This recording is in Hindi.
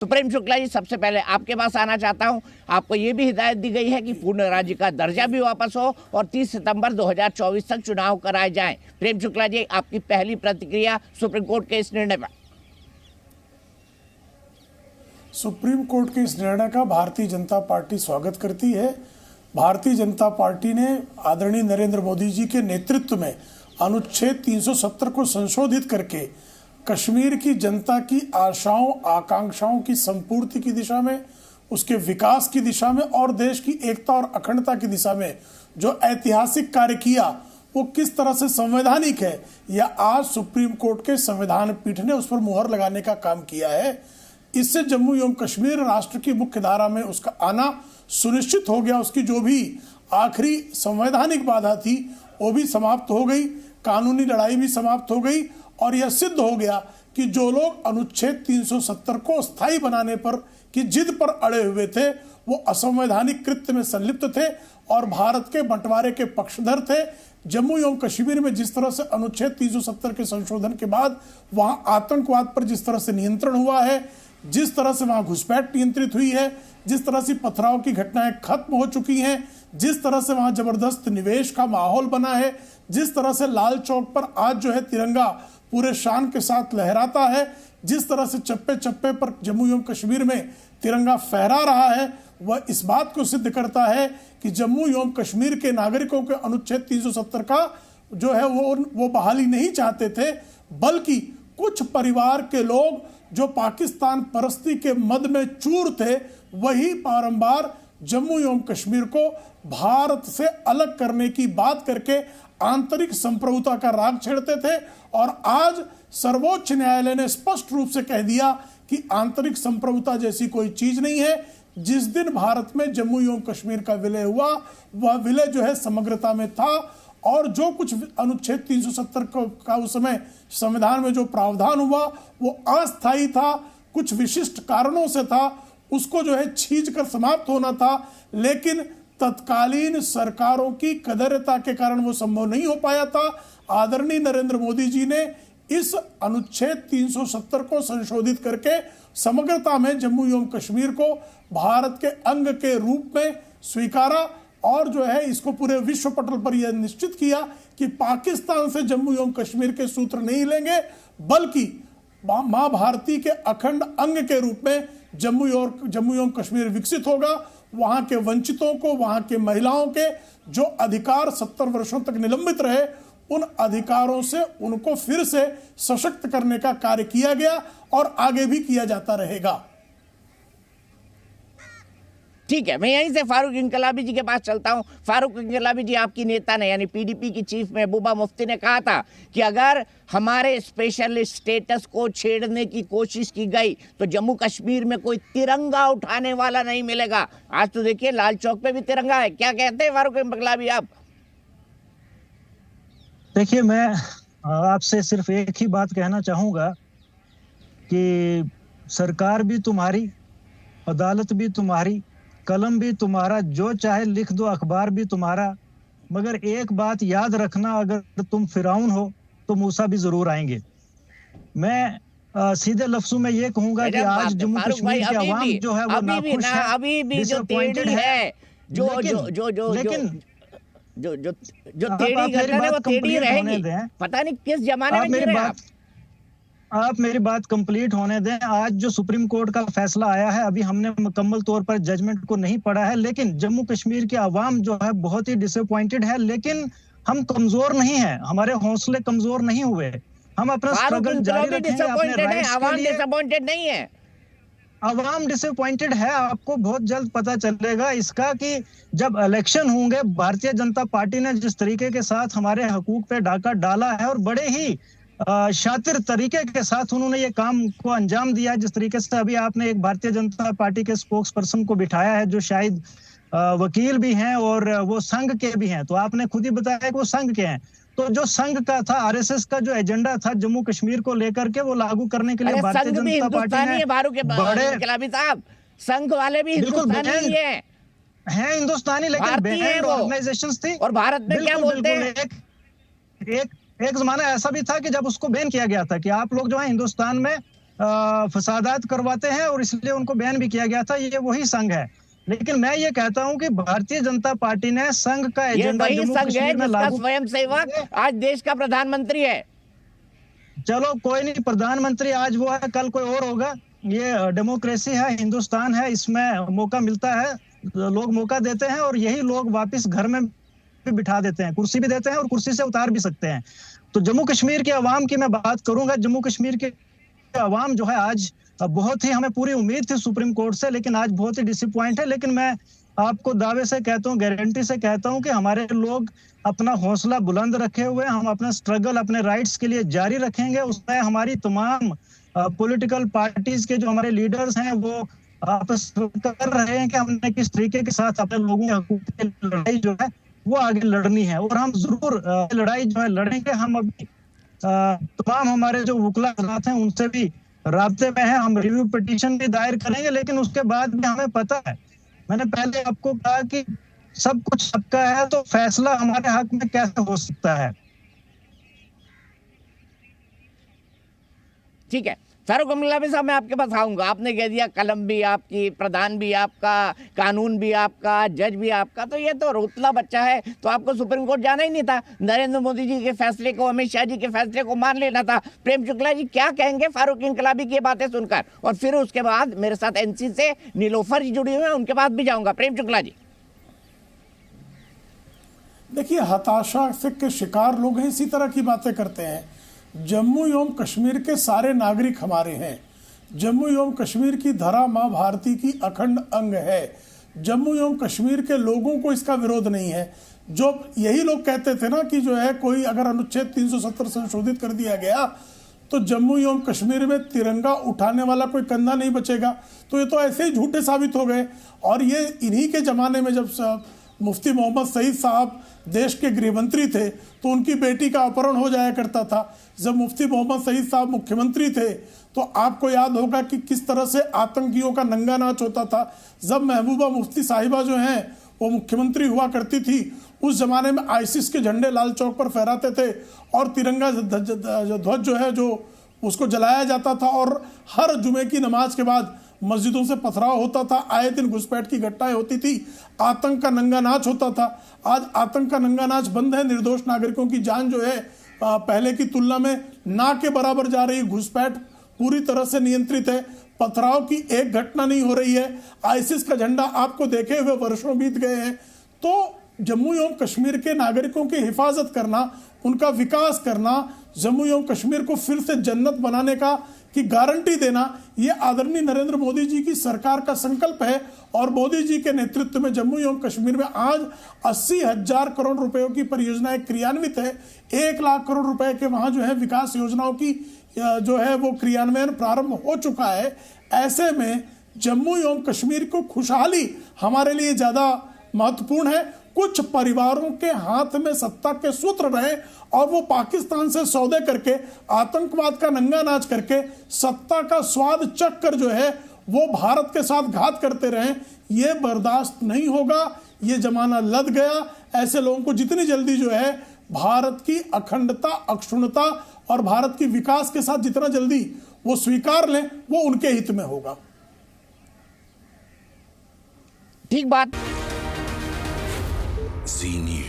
तो प्रेम शुक्ला जी, सबसे पहले आपके पास आना चाहता हूं। आपको ये भी हिदायत दी गई है कि पूर्ण राज्य का दर्जा भी वापस हो और 30 सितंबर 2024 तक चुनाव कराए जाएं। प्रेम शुक्ला जी, आपकी पहली प्रतिक्रिया सुप्रीम कोर्ट के इस निर्णय पर। सुप्रीम कोर्ट के इस निर्णय का भारतीय जनता पार्टी स्वागत करती है। भारतीय जनता पार्टी ने आदरणीय नरेंद्र मोदी जी के नेतृत्व में अनुच्छेद 370 को संशोधित करके कश्मीर की जनता की आशाओं आकांक्षाओं की संपूर्ति की दिशा में, उसके विकास की दिशा में और देश की एकता और अखंडता की दिशा में जो ऐतिहासिक कार्य किया वो किस तरह से संवैधानिक है, या आज सुप्रीम कोर्ट के संविधान पीठ ने उस पर मुहर लगाने का काम किया है। इससे जम्मू एवं कश्मीर राष्ट्र की मुख्य धारा में उसका आना सुनिश्चित हो गया। उसकी जो भी आखिरी संवैधानिक बाधा थी वो भी समाप्त हो गई, कानूनी लड़ाई भी समाप्त हो गई और यह सिद्ध हो गया कि जो लोग अनुच्छेद 370 को स्थायी बनाने पर की जिद पर अड़े हुए थे वो असंवैधानिक कृत्य में संलिप्त थे और भारत के बंटवारे के पक्षधर थे। जम्मू एवं कश्मीर में जिस तरह से अनुच्छेद 370 के संशोधन के बाद वहां आतंकवाद पर जिस तरह से नियंत्रण हुआ है, जिस तरह से वहां घुसपैठ नियंत्रित हुई है, जिस तरह से पथराव की घटनाएं खत्म हो चुकी हैं, जिस तरह से वहां जबरदस्त निवेश का माहौल बना है, जिस तरह से लाल चौक पर आज जो है तिरंगा पूरे शान के साथ लहराता है, जिस तरह से चप्पे चप्पे पर जम्मू एवं कश्मीर में तिरंगा फहरा रहा है, वह इस बात को सिद्ध करता है कि जम्मू एवं कश्मीर के नागरिकों के अनुच्छेद 370 का जो है वो बहाली नहीं चाहते थे, बल्कि कुछ परिवार के लोग जो पाकिस्तान परस्ती के मद में चूर थे वही बारंबार जम्मू एवं कश्मीर को भारत से अलग करने की बात करके आंतरिक संप्रभुता का राग छेड़ते थे। और आज सर्वोच्च न्यायालय ने स्पष्ट रूप से कह दिया कि आंतरिक संप्रभुता जैसी कोई चीज नहीं है। जिस दिन भारत में जम्मू एवं कश्मीर का विलय हुआ वह विलय जो है समग्रता में था और जो कुछ अनुच्छेद 370 का उस समय संविधान में जो प्रावधान हुआ वो अस्थायी था, कुछ विशिष्ट कारणों से था, उसको जो है छींच कर समाप्त होना था, लेकिन तत्कालीन सरकारों की कदरता के कारण वो संभव नहीं हो पाया था। आदरणीय नरेंद्र मोदी जी ने इस अनुच्छेद 370 को संशोधित करके समग्रता में जम्मू एवं कश्मीर को भारत के अंग के रूप में स्वीकारा और जो है इसको पूरे विश्व पटल पर यह निश्चित किया कि पाकिस्तान से जम्मू एवं कश्मीर के सूत्र नहीं लेंगे, बल्कि मां भारती के अखंड अंग के रूप में जम्मू एवं कश्मीर विकसित होगा। वहां के वंचितों को, वहां के महिलाओं के जो अधिकार 70 वर्षों तक निलंबित रहे, उन अधिकारों से उनको फिर से सशक्त करने का कार्य किया गया और आगे भी किया जाता रहेगा। ठीक है, मैं यहीं से फारूक इंकलाबी जी के पास चलता हूं। फारूक इंकलाबी जी, आपकी नेता ने यानी पीडीपी की चीफ महबूबा मुफ्ती ने कहा था कि अगर हमारे स्पेशल स्टेटस को छेड़ने की कोशिश की गई तो जम्मू कश्मीर में कोई तिरंगा उठाने वाला नहीं मिलेगा। आज तो देखिए लाल चौक पे भी तिरंगा है। क्या कहते हैं फारूक इंकलाबी आप? देखिए, मैं आपसे सिर्फ एक ही बात कहना चाहूंगा कि सरकार भी तुम्हारी, अदालत भी तुम्हारी, कलम भी तुम्हारा, जो चाहे लिख दो, अखबार भी तुम्हारा, मगर एक बात याद रखना, अगर तुम फिरौन हो तो मूसा भी जरूर आएंगे। मैं सीधे लफ्जों में ये कहूंगा कि आज जम्मू कश्मीर की आवाम जो है वो नाखुश है, अभी भी जो टेढ़ी है, जो टेढ़ी गर्दन है वो टेढ़ी रहेगी। पता नहीं किस जमाने में जी रहे हैं आप मेरी बात कंप्लीट होने दें। आज जो सुप्रीम कोर्ट का फैसला आया है, अभी हमने मुकम्मल तौर पर जजमेंट को नहीं पढ़ा है, लेकिन जम्मू कश्मीर की आवाम जो है बहुत ही डिसअपॉइंटेड है। लेकिन हम कमजोर नहीं हैं, हमारे हौसले कमजोर नहीं हुए, हम अपना स्ट्रगल जारी रखेंगे अपने राइट्स के लिए। डिसअपॉइंटेड नहीं है, आवाम डिसअपॉइंटेड है। आपको बहुत जल्द पता चलेगा इसका कि जब इलेक्शन होंगे, भारतीय जनता पार्टी ने जिस तरीके के साथ हमारे हकूक पे डाका डाला है और बड़े ही शातिर तरीके के साथ उन्होंने ये काम को अंजाम दिया, जिस तरीके से अभी आपने एक भारतीय जनता पार्टी के स्पोक्स पर्सन को बिठाया है जो शायद वकील भी हैं और वो संघ के भी हैं, तो आपने खुद ही बताया कि वो संघ के हैं। तो जो संघ का था, आरएसएस का जो एजेंडा था जम्मू कश्मीर को लेकर के, वो लागू करने के लिए भारतीय जनता पार्टी ने बड़े संघ वाले भी हिंदुस्तानी हैं, हिंदुस्तानी, लेकिन बैंड ऑर्गेनाइजेशंस थी। और भारत में क्या बोलते हैं, एक जमाना ऐसा भी था कि जब उसको बैन किया गया था कि आप लोग जो है हिंदुस्तान में फसादात करवाते हैं और इसलिए उनको बैन भी किया गया था। ये वही संघ है। लेकिन मैं ये कहता हूं कि भारतीय जनता पार्टी ने संघ का ये एजेंडा वही जम्मू संघ है कश्मीर में जिसका लागू स्वयं सेवक आज देश का प्रधानमंत्री है। चलो कोई नहीं, प्रधानमंत्री आज वो है, कल कोई और होगा। ये डेमोक्रेसी है, हिंदुस्तान है, इसमें मौका मिलता है, लोग मौका देते हैं और यही लोग वापस घर में भी बिठा देते हैं, कुर्सी भी देते हैं और कुर्सी से उतार भी सकते हैं। तो जम्मू कश्मीर के अवाम की मैं बात करूंगा। जम्मू कश्मीर के अवाम जो है आज बहुत ही, हमें पूरी उम्मीद थी सुप्रीम कोर्ट से, लेकिन आज बहुत ही डिसअपॉइंट है। लेकिन मैं आपको दावे से कहता हूँ, गारंटी से कहता हूँ कि हमारे लोग अपना हौसला बुलंद रखे हुए, हम अपना स्ट्रगल अपने राइट्स के लिए जारी रखेंगे। उसमें हमारी तमाम पॉलिटिकल पार्टीज के जो हमारे लीडर्स हैं वो आपस में कर रहे हैं कि हमने किस तरीके के साथ अपने लोगों के हकूक की लड़ाई जो है वो आगे लड़नी है और हम जरूर लड़ाई जो है लड़ेंगे। हम अभी तमाम हमारे जो वकला हजरात हैं उनसे भी राब्ते में है, हम रिव्यू पिटीशन भी दायर करेंगे। लेकिन उसके बाद भी हमें पता है, मैंने पहले आपको कहा कि सब कुछ सबका है, तो फैसला हमारे हक में कैसे हो सकता है। ठीक है फारूक अब्दुल्ला साहब, मैं आपके पास आऊंगा। आपने कह दिया कलम भी आपकी, प्रधान भी आपका, कानून भी आपका, जज भी आपका, तो ये तो रोतला बच्चा है। तो आपको सुप्रीम कोर्ट जाना ही नहीं था, नरेंद्र मोदी जी के फैसले को, अमित शाह जी के फैसले को मान लेना था। प्रेम शुक्ला जी क्या कहेंगे फारूक इनकलाबी की बातें सुनकर? और फिर उसके बाद मेरे साथ एनसी से नीलोफर जी जुड़ी हुई है, उनके पास भी जाऊंगा। प्रेम शुक्ला जी देखिए, हताशा से के शिकार लोग हैं, इसी तरह की बातें करते हैं। जम्मू एवं कश्मीर के सारे नागरिक हमारे हैं। जम्मू एवं कश्मीर की धरा मां भारती की अखंड अंग है। जम्मू एवं कश्मीर के लोगों को इसका विरोध नहीं है। जो यही लोग कहते थे ना कि जो है कोई अगर अनुच्छेद 370 संशोधित कर दिया गया तो जम्मू एवं कश्मीर में तिरंगा उठाने वाला कोई कंधा नहीं बचेगा, तो ये तो ऐसे ही झूठे साबित हो गए। और ये इन्हीं के जमाने में जब मुफ्ती मोहम्मद सईद साहब देश के गृह मंत्री थे तो उनकी बेटी का अपहरण हो जाया करता था। जब मुफ्ती मोहम्मद सईद साहब मुख्यमंत्री थे तो आपको याद होगा कि किस तरह से आतंकियों का नंगा नाच होता था। जब महबूबा मुफ्ती साहिबा जो हैं वो मुख्यमंत्री हुआ करती थी, उस जमाने में आईसिस के झंडे लाल चौक पर फहराते थे और तिरंगा ध्वज जो है जो उसको जलाया जाता था। और हर जुमे की नमाज के बाद मस्जिदों से पथराव होता था, आए दिन घुसपैठ की घटनाएं होती थी, आतंक का नंगा नाच होता था। आज आतंक का नंगा नाच बंद है, निर्दोष नागरिकों की जान जो है पहले की तुलना में ना के बराबर जा रही है, घुसपैठ पूरी तरह से नियंत्रित है, पथराव की एक घटना नहीं हो रही है, आईसिस का झंडा आपको देखे हुए वर्षों बीत गए हैं। तो जम्मू एवं कश्मीर के नागरिकों की हिफाजत करना, उनका विकास करना, जम्मू एवं कश्मीर को फिर से जन्नत बनाने का की गारंटी देना, ये आदरणीय नरेंद्र मोदी जी की सरकार का संकल्प है। और मोदी जी के नेतृत्व में जम्मू एवं कश्मीर में आज 80,000 करोड़ रुपयों की परियोजनाएं क्रियान्वित है। 1 लाख करोड़ रुपए के वहां जो है विकास योजनाओं की जो है वो क्रियान्वयन प्रारंभ हो चुका है। ऐसे में जम्मू एवं कश्मीर को खुशहाली हमारे लिए ज्यादा महत्वपूर्ण है। कुछ परिवारों के हाथ में सत्ता के सूत्र रहे और वो पाकिस्तान से सौदे करके, आतंकवाद का नंगा नाच करके, सत्ता का स्वाद चख कर जो है वो भारत के साथ घात करते रहे, ये बर्दाश्त नहीं होगा। ये जमाना लद गया। ऐसे लोगों को जितनी जल्दी जो है भारत की अखंडता, अक्षुण्णता और भारत की विकास के साथ जितना जल्दी वो स्वीकार लें, वो उनके हित में होगा। ठीक बात। Zee News.